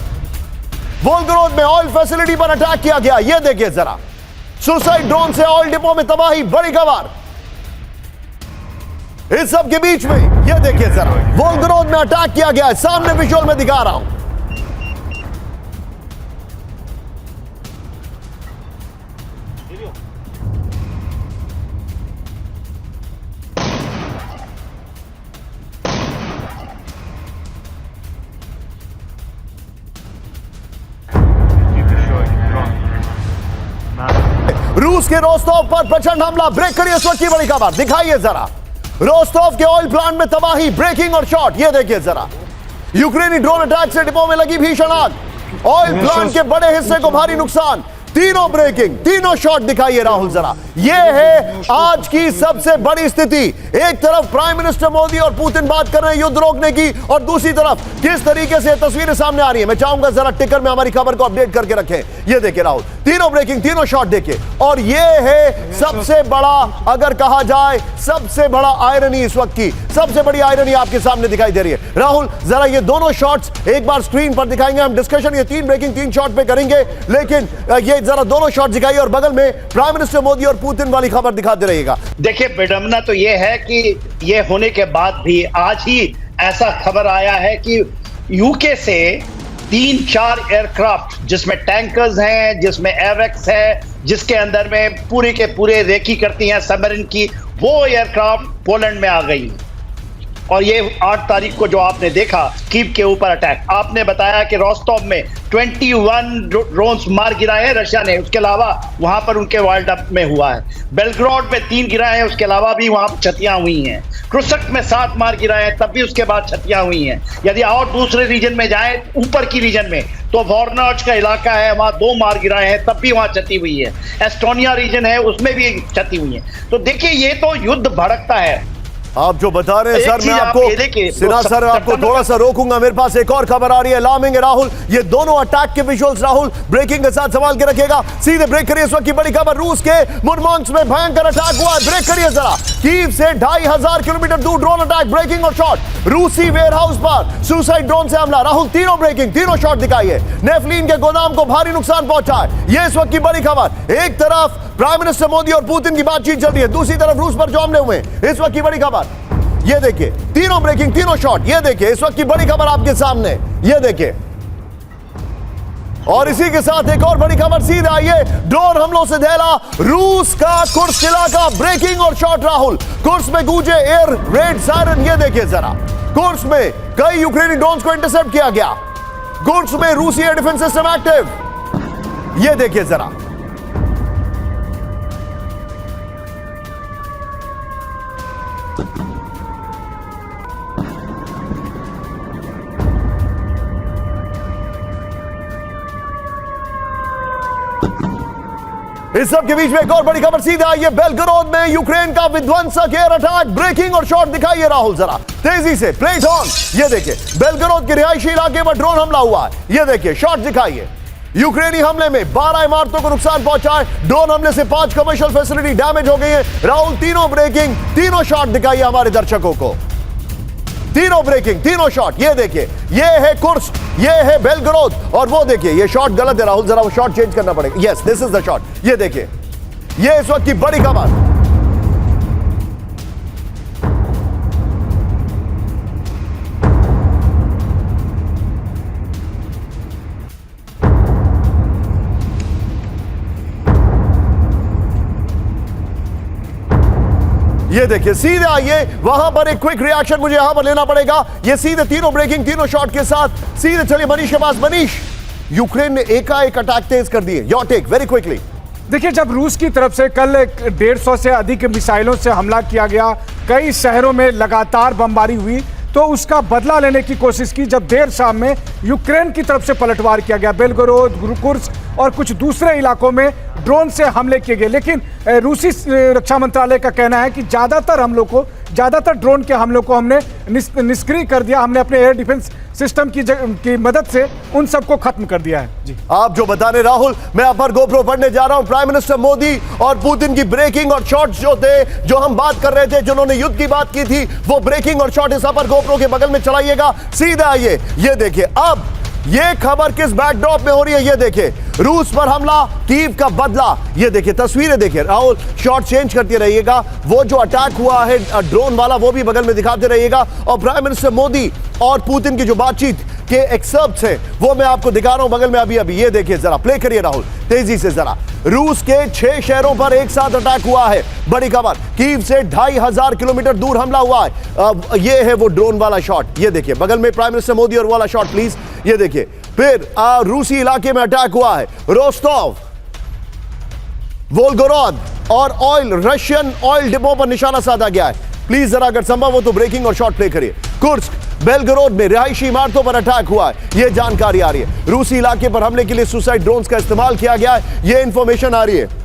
वोल्गोरोद में ऑयल फैसिलिटी पर अटैक किया गया, ये देखिए जरा। सुसाइड ड्रोन से ऑयल डिपो में तबाही, बड़ी खबर। इस सब के बीच में ये देखिए जरा, वोल्गोरोद में अटैक किया गया है, सामने विजुअल में दिखा रहा हूं। रूस के रोस्टोव पर प्रचंड हमला। ब्रेक करिए इस वक्त की बड़ी खबर, दिखाइए जरा। रोस्टोव के ऑयल प्लांट में तबाही। ब्रेकिंग और शॉर्ट ये देखिए जरा। यूक्रेनी ड्रोन अटैक से डिपो में लगी भीषण आग। ऑयल प्लांट के बड़े हिस्से को भारी नुकसान। तीनों ब्रेकिंग, तीनों शॉट दिखाइए राहुल जरा। ये है आज की सबसे बड़ी स्थिति। एक तरफ प्राइम मिनिस्टर मोदी और पुतिन बात कर रहे हैं युद्ध रोकने की, और दूसरी तरफ किस तरीके से तस्वीरें सामने आ रही है। मैं चाहूंगा जरा टिकर में हमारी खबर को अपडेट करके रखें। ये देखिए राहुल, तीनों ब्रेकिंग, तीनों शॉट देखिए, और ये है सबसे बड़ा, अगर कहा जाए सबसे बड़ा आयरनी इस वक्त की, सबसे बड़ी आयरनी आपके सामने दिखाई दे रही है। राहुल जरा ये दोनों शॉट्स एक बार स्क्रीन पर दिखाएंगे, हम डिस्कशन ये तीन ब्रेकिंग, तीन शॉट पे करेंगे, लेकिन ये जरा दोनों शॉट दिखाइए और बगल में प्राइम मिनिस्टर मोदी और पुतिन वाली खबर दिखाते रहिएगा। देखिए विडंबना तो ये है कि ये होने के बाद भी आज ही ऐसा खबर आया है कि यूके से 3-4 एयरक्राफ्ट, जिसमें टैंकर्स हैं, जिसमें एवेक्स है, जिसके अंदर में पूरे के पूरे रेकी करती हैं सबमरीन की, वो एयरक्राफ्ट पोलैंड में आ गई। और ये 8 तारीख को जो आपने देखा कीव के ऊपर अटैक, आपने बताया कि रोस्टोव में 21 ड्रोन्स मार गिराए हैं रशिया ने, उसके अलावा वहां पर उनके वाइल्ड अप में हुआ है। बेलग्राड में 3 गिराए हैं, उसके अलावा भी वहां क्षतियां हुई हैं। क्रुसक में 7 मार गिराए हैं, तब भी उसके बाद क्षतियां हुई हैं। यदि और दूसरे रीजन में जाए, ऊपर की रीजन में, तो वॉर्नर्स का इलाका है, वहां 2 मार गिराए हैं, तब भी वहां क्षति हुई है। एस्टोनिया रीजन है, उसमें भी क्षति हुई है। तो देखिए ये तो युद्ध भड़कता है। आप जो बता रहे हैं सर, मैं आपको सिन्हा सर आपको थोड़ा सा रोकूंगा। मेरे पास एक और खबर आ रही है, अलार्मिंग है राहुल। ये दोनों अटैक के विजुअल्स राहुल ब्रेकिंग के साथ संभाल के रखेगा। सीधे ब्रेक करिए, इस वक्त की बड़ी खबर, रूस के मुरमांस्क में भयंकर अटैक हुआ है। ब्रेक करिए जरा। कीव से 2500 किलोमीटर दूर ड्रोन अटैक, ब्रेकिंग और शॉट। रूसी वेयरहाउस पर सुसाइड ड्रोन से हमला। राहुल तीनों ब्रेकिंग, तीनों शॉट दिखाइए। नेफ्लिन के गोदाम को भारी नुकसान पहुंचा है, ये इस वक्त की बड़ी खबर। एक तरफ प्राइम मिनिस्टर मोदी और पुतिन की बातचीत चल रही है, दूसरी तरफ रूस पर जो हमले हुए हैं, इस वक्त की बड़ी खबर। ये देखिए तीनों ब्रेकिंग, तीनों शॉट, ये देखिए इस वक्त की बड़ी खबर आपके सामने, ये देखिए। और इसी के साथ एक और बड़ी खबर सीधे आइए, ड्रोन हमलों से दहला रूस का कुर्स्क इलाका, ब्रेकिंग और शॉट राहुल। कुर्स्क में गूंजे एयर रेड सायरन, ये देखिए जरा। कुर्स्क में कई यूक्रेनी ड्रोन्स को इंटरसेप्ट किया गया। कुर्स्क में रूसी एयर डिफेंस सिस्टम एक्टिव, ये देखिए जरा। इस सब के बीच में एक और बड़ी खबर सीधे आई है, बेलगरोद में यूक्रेन का विध्वंसक एयर अटैक, ब्रेकिंग और शॉट दिखाइए राहुल जरा तेजी से, प्ले इट ऑन। ये देखिए बेलगरोद के रिहायशी इलाके पर ड्रोन हमला हुआ है, ये देखिए शॉट दिखाइए। यूक्रेनी हमले में 12 इमारतों को नुकसान पहुंचा है। ड्रोन हमले से 5 कमर्शियल फैसिलिटी डैमेज हो गई है। राहुल तीनों ब्रेकिंग, तीनों शॉट दिखाइए हमारे दर्शकों को। तीनों ब्रेकिंग, तीनों शॉट, ये देखिए। ये है कुर्स्क, ये है बेलगरोद, और वो देखिए ये शॉट गलत है राहुल, जरा वो शॉट चेंज करना पड़ेगा। Yes, this is the shot, ये देखिए। ये इस वक्त की बड़ी खबर। ये देखिए सीधे आइए, वहां पर एक क्विक रिएक्शन मुझे यहां पर लेना पड़ेगा। ये सीधे तीनों ब्रेकिंग, तीनों शॉट के साथ सीधे चलिए मनीष के पास। मनीष, यूक्रेन ने एकाएक अटैक तेज कर दिए, योर टेक वेरी क्विकली। देखिए, जब रूस की तरफ से कल 150 से अधिक मिसाइलों से हमला किया गया, कई शहरों में लगातार बमबारी हुई, तो उसका बदला लेने की कोशिश की। जब देर शाम में यूक्रेन की तरफ से पलटवार किया गया, बेलगरोद, कुर्स्क और कुछ दूसरे इलाकों में ड्रोन से हमले किए गए। लेकिन रूसी रक्षा मंत्रालय का कहना है कि ज़्यादातर ड्रोन के हमलों को हमने निष्क्रिय कर दिया। हमने अपने एयर डिफेंस सिस्टम की मदद से उन सबको खत्म कर दिया है। जी, आप जो बता रहे राहुल, मैं अब पर गोप्रो पढ़ने जा रहा हूं। प्राइम मिनिस्टर मोदी और पुतिन की ब्रेकिंग और शॉट्स जो थे, जो हम बात कर रहे थे, जिन्होंने युद्ध की बात की थी, वो ब्रेकिंग और शॉट इस पर गोप्रो के बगल में चलाइएगा। सीधा आइए, ये देखिए अब ये खबर किस बैकड्रॉप में हो रही है। ये देखिए रूस पर हमला, कीव का बदला। ये देखिए तस्वीरें देखिए राहुल, शॉट चेंज करते रहिएगा। वो जो अटैक हुआ है ड्रोन वाला, वो भी बगल में दिखाते रहिएगा। और प्राइम मिनिस्टर मोदी और पुतिन की जो बातचीत के एक्सर्प्ट्स हैं, वो मैं आपको दिखा रहा हूं बगल में अभी। ये देखिए जरा, प्ले करिए राहुल तेजी से जरा। रूस के 6 शहरों पर एक साथ अटैक हुआ है, बड़ी खबर। कीव से 2500 किलोमीटर दूर हमला हुआ है। ये है वो ड्रोन वाला शॉट, ये देखिए बगल में प्राइम मिनिस्टर मोदी और वाला शॉट प्लीज, ये देखिए। फिर रूसी इलाके में अटैक हुआ है, रोस्टोव, वोल्गोराद और रशियन ऑयल डिपो पर निशाना साधा गया है। प्लीज जरा अगर संभव हो तो ब्रेकिंग और शॉट प्ले करिए। कुर्स्क, बेलगरोद में रिहायशी इमारतों पर अटैक हुआ है, यह जानकारी आ रही है। रूसी इलाके पर हमले के लिए सुसाइड ड्रोन्स का इस्तेमाल किया गया है, यह इंफॉर्मेशन आ रही है।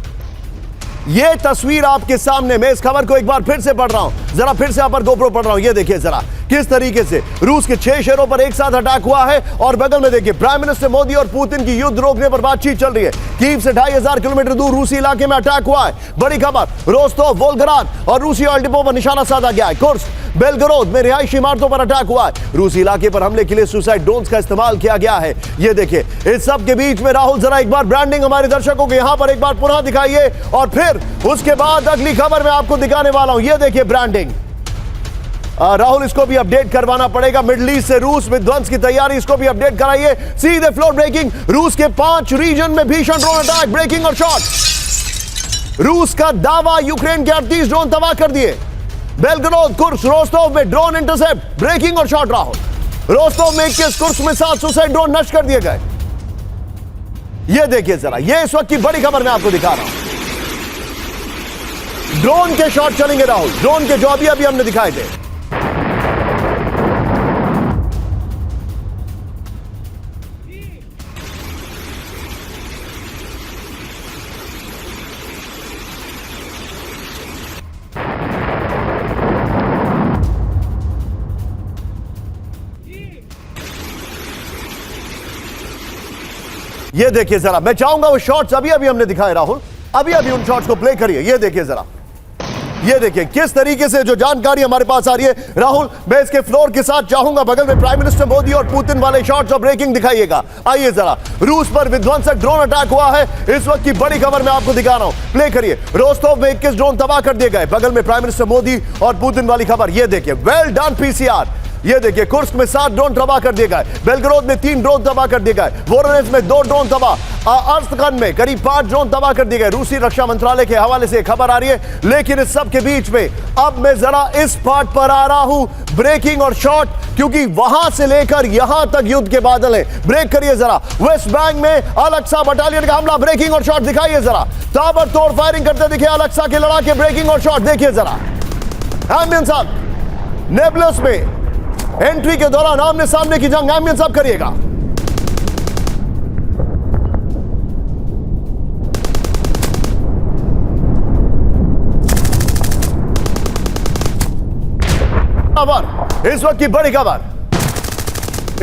यह तस्वीर आपके सामने, मैं इस खबर को एक बार फिर से पढ़ रहा हूं, जरा फिर से यहाँ पर गोप्रो पढ़ रहा हूं। यह देखिए जरा किस तरीके से रूस के 6 शहरों पर एक साथ अटैक हुआ है और बगल में देखिए प्राइम मिनिस्टर मोदी और पुतिन की युद्ध रोकने पर बातचीत चल रही है। कीव से 2500 किलोमीटर दूर रूसी इलाके में अटैक हुआ है। बड़ी खबर, रोस्तोव, वोल्गोग्राद और रूसी ऑयल डिपो पर निशाना साधा गया है। कुर्स्क, बेलगरोद में रिहायशी इमारतों पर अटैक हुआ है। रूसी इलाके पर हमले के लिए सुसाइड ड्रोन्स का इस्तेमाल किया गया है। यह देखिए, इस सब के बीच में राहुल जरा एक बार ब्रांडिंग हमारे दर्शकों को यहां पर एक बार पुनः दिखाइए और फिर उसके बाद अगली खबर मैं आपको दिखाने वाला हूं। यह देखिए ब्रांडिंग, राहुल इसको भी अपडेट करवाना पड़ेगा। मिडिल ईस्ट से रूस विध्वंस की तैयारी, इसको भी अपडेट कराइए। सीधे फ्लोर ब्रेकिंग, रूस के 5 रीजन में भीषण ड्रोन अटैक, ब्रेकिंग और शॉट। रूस का दावा, यूक्रेन के 38 ड्रोन तबाह कर दिए। बेलगरोद, कुर्स्क, रोस्तोव में ड्रोन इंटरसेप्ट, ब्रेकिंग और शॉट। राहुल, रोस्तोव में 21, कुर्स्क में 7 सुसाइड ड्रोन नष्ट कर दिए गए। यह देखिए जरा, यह इस वक्त की बड़ी खबर मैं आपको दिखा रहा हूं। ड्रोन के शॉट चलेंगे राहुल, ड्रोन के जो अभी हमने दिखाए थे। ये देखिए जरा, मैं चाहूंगा वो शॉट्स अभी हमने दिखाए राहुल, अभी उन शॉट्स को प्ले करिए। ये देखिए जरा, ये देखिए किस तरीके से जो जानकारी हमारे पास आ रही है। राहुल, मैं इसके फ्लोर के साथ चाहूंगा बगल में प्राइम मिनिस्टर मोदी और पुतिन वाले शॉट्स और ब्रेकिंग दिखाइएगा। आइए जरा, रूस पर विध्वंसक ड्रोन अटैक हुआ है, इस वक्त की बड़ी खबर मैं आपको दिखा रहा हूं। प्ले करिए। रोस्तोव में 21 ड्रोन तबाह कर दिए गए, बगल में प्राइम मिनिस्टर मोदी और पुतिन वाली खबर। ये देखिए, वेल डन पीसीआर। ये देखिए, कुर्स्क में 7 ड्रोन तबाह कर दिए गए, बेलगरोद में 3 ड्रोन तबाह कर दिए गए, वोरोनेज में 2 ड्रोन तबाह, अर्स्तकन में करीब 5 ड्रोन तबाह कर दिए गए। रूसी रक्षा मंत्रालय के हवाले से खबर आ रही है। लेकिन इस सब के बीच में अब मैं जरा इस पार्ट पर आ रहा हूं, ब्रेकिंग और शॉट, क्योंकि वहां से लेकर यहां तक युद्ध के बादल हैं। ब्रेक करिए जरा, वेस्ट बैंक में अलक्सा बटालियन का हमला, ब्रेकिंग और शॉट दिखाइए जरा। ताबड़तोड़ फायरिंग करते दिखे अलक्सा के लड़ाके, ब्रेकिंग और शॉट देखिए जरा। एम्बियंस साहब, नेबलस में एंट्री के दौरान आमने सामने की जंग, एम्बियंस साहब करिएगा। इस वक्त की बड़ी खबर,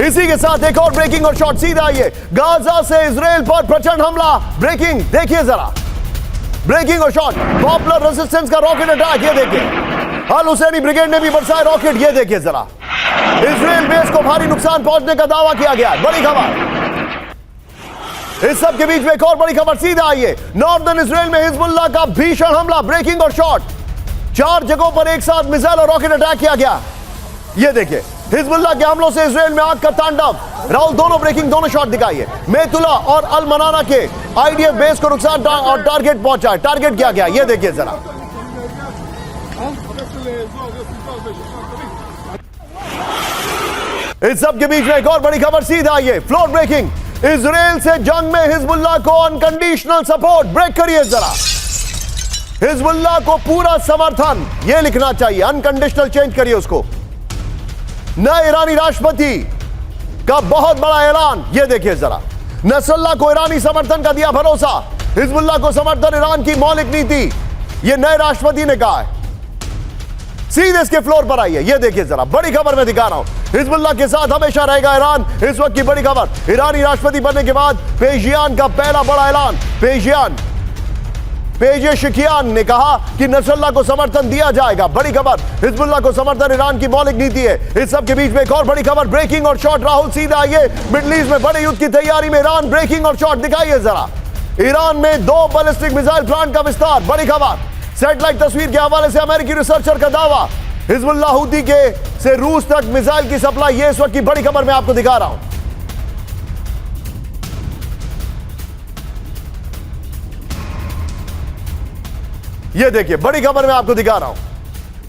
इसी के साथ एक और ब्रेकिंग और शॉट सीधा आइए। गाजा से इजराइल पर प्रचंड हमला, ब्रेकिंग देखिए जरा, ब्रेकिंग और शॉट। पॉपुलर रेजिस्टेंस का रॉकेट अटैक, ये देखिए। अल हुसैनी ब्रिगेड ने भी बरसाए रॉकेट, ये देखिए जरा। इजराइल बेस को भारी नुकसान पहुंचने का दावा किया गया, बड़ी खबर। इस सब के बीच में एक और बड़ी खबर सीधा आइए। नॉर्दर्न इजराइल में हिजबुल्लाह का भीषण हमला, ब्रेकिंग और शॉट। 4 जगहों पर एक साथ मिसाइल और रॉकेट अटैक किया गया। ये देखिए, हिजबुल्लाह के हमलों से इजराइल में आग का तांडव। राहुल, दोनों ब्रेकिंग, दोनों शॉट दिखाइए। मेतुला और अल मनाना के आईडीएफ बेस को नुकसान और टारगेट पहुंचा है, टारगेट किया गया। ये देखिए जरा, इस सब के बीच में एक और बड़ी खबर सीधा आइए। फ्लोर ब्रेकिंग, इजराइल से जंग में हिजबुल्लाह को अनकंडीशनल सपोर्ट, ब्रेक करिए जरा। हिजबुल्लाह को पूरा समर्थन, यह लिखना चाहिए, अनकंडीशनल चेंज करिए उसको। नए ईरानी राष्ट्रपति का बहुत बड़ा ऐलान, यह देखिए जरा। नसरुल्लाह को ईरानी समर्थन का दिया भरोसा, हिजबुल्लाह को समर्थन ईरान की मौलिक नीति, यह नए राष्ट्रपति ने कहा है। सीधे इसके फ्लोर पर आइए, यह देखिए जरा, बड़ी खबर मैं दिखा रहा हूं। हिजबुल्लाह के साथ हमेशा रहेगा ईरान, इस वक्त की बड़ी खबर। ईरानी राष्ट्रपति बनने के बाद पेजियान का पहला बड़ा ऐलान। पेजेशिकियान ने कहा कि नसरुल्लाह को समर्थन दिया जाएगा, बड़ी खबर। हिजबुल्लाह को समर्थन ईरान की मौलिक नीति है। इस सब के बीच में एक और बड़ी खबर, ब्रेकिंग और शॉट। राहुल, सीधा आइए। मिडिल ईस्ट में बड़े युद्ध की तैयारी में ईरान, ब्रेकिंग और शॉट दिखाइए जरा। ईरान में 2 बैलिस्टिक मिसाइल प्लांट का विस्तार, बड़ी खबर। सैटेलाइट तस्वीर के हवाले से अमेरिकी रिसर्चर का दावा, हिजबुल्लाह हूती के से रूस तक मिसाइल की सप्लाई, ये इस वक्त की बड़ी खबर मैं आपको दिखा रहा हूं। ये देखिए, बड़ी खबर मैं आपको दिखा रहा हूं।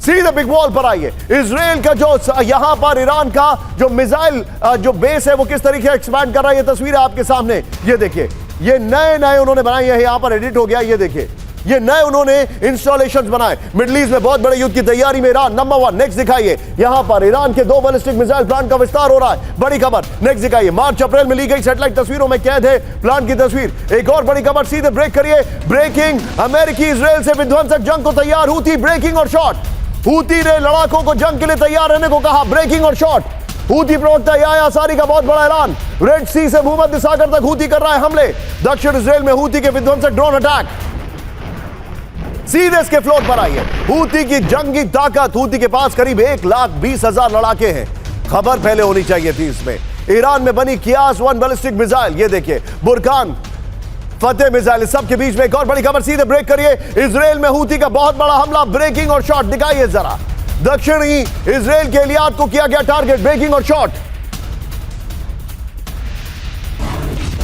सीधे बिग वॉल पर आइए। इजराइल का जो यहां पर ईरान का जो मिसाइल जो बेस है वो किस तरीके से एक्सपैंड कर रहा है, ये तस्वीर है आपके सामने। ये देखिए, ये नए उन्होंने बनाई है, यहां पर एडिट हो गया। ये देखिए, ये नए उन्होंने इंस्टॉलेशंस बनाए। मिडिल ईस्ट में बहुत बड़े युद्ध की तैयारी में ईरान नंबर 1। नेक्स्ट दिखाइए, यहां पर ईरान के 2 बैलिस्टिक मिसाइल प्लांट का विस्तार हो रहा है, बड़ी खबर। नेक्स्ट दिखाइए, मार्च अप्रैल में ली गई सैटेलाइट तस्वीरों में कैद है प्लांट की तस्वीर। एक और बड़ी खबर, सीधे ब्रेक करिए। ब्रेकिंग, अमेरिकी इजराइल से विध्वंसक जंग को तैयार, हूती ब्रेकिंग और शॉट। हूती ने लड़ाकों को जंग के लिए तैयार रहने को कहा, ब्रेकिंग और शॉट। हूती प्रवक्ता याह्या सारी का बहुत बड़ा ऐलान, रेड सी से भूमध्य सागर तक हूती कर रहा है हमले। दक्षिण इजराइल में हूती के विध्वंसक ड्रोन अटैक। सीधे इसके फ्लोट पर आइए, हूती की जंगी ताकत। हूती के पास करीब 1,20,000 लड़ाके हैं। खबर पहले होनी चाहिए थी इसमें। ईरान में बनी कियास 1 बैलिस्टिक मिसाइल, ये देखिए बुरकान फतेह मिसाइल। इस सब के बीच में एक और बड़ी खबर, सीधे ब्रेक करिए। इजराइल में हूती का बहुत बड़ा हमला, ब्रेकिंग और शॉट दिखाइए जरा। दक्षिणी इजराइल के इलियाद को किया गया टारगेट, ब्रेकिंग और शॉट।